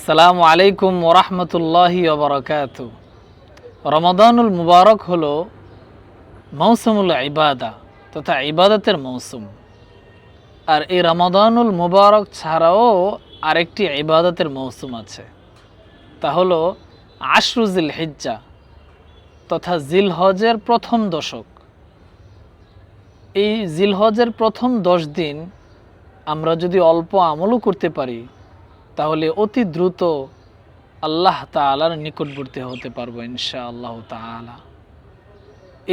আসসালামু আলাইকুম ওরহমতুল্লাহি ওবরাকাতু। রমাদানুল মুবারক হলো মৌসুমুল ইবাদা তথা ইবাদতের মৌসুম। আর এই রমাদানুল মুবারক ছাড়াও আরেকটি ইবাদতের মৌসুম আছে, তা হলো আশরু জিল হিজ্জা তথা জিলহজের প্রথম দশক। এই জিলহজের প্রথম 10 দিন আমরা যদি অল্প আমলও করতে পারি তাহলে অতি দ্রুত আল্লাহ তাআলার নিকটবর্তী হতে পারবো ইনশাআল্লাহ তাআলা।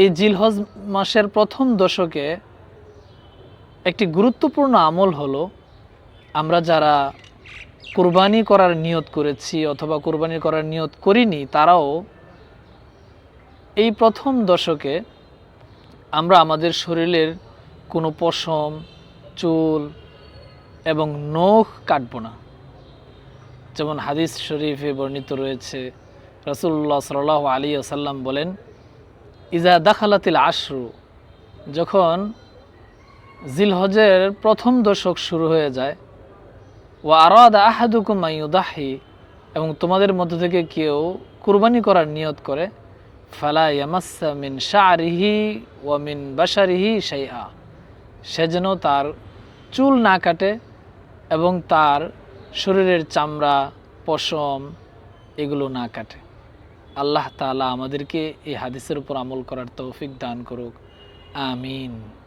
এই জিলহজ মাসের প্রথম দশকে একটি গুরুত্বপূর্ণ আমল হলো, আমরা যারা কুরবানি করার নিয়ত করেছি অথবা কুরবানি করার নিয়ত করিনি তারাও এই প্রথম দশকে আমরা আমাদের শরীরের কোনো পশম, চুল এবং নখ কাটবো না। যেমন হাদিস শরীফে বর্ণিত রয়েছে, রাসূলুল্লাহ সাল্লাল্লাহু আলাইহি ওয়াসাল্লাম বলেন, ইজা দাখালাতিল আশরু, যখন জিলহজের প্রথম দশক শুরু হয়ে যায়, ওয়া আরাদা আহাদুকুম আন ইউদাহি, এবং তোমাদের মধ্য থেকে কেউ কুরবানি করার নিয়ত করে, ফালা ইয়ামাসসা মিন শা'রিহি ওয়া মিন বাশারিহি শাইআ, সে যেন তার চুল না কাটে এবং তার শরীরের চামড়া, পশম এগুলো না কাটে। আল্লাহ তাআলা আমাদেরকে এই হাদিসের উপর আমল করার তৌফিক দান করুক, আমিন।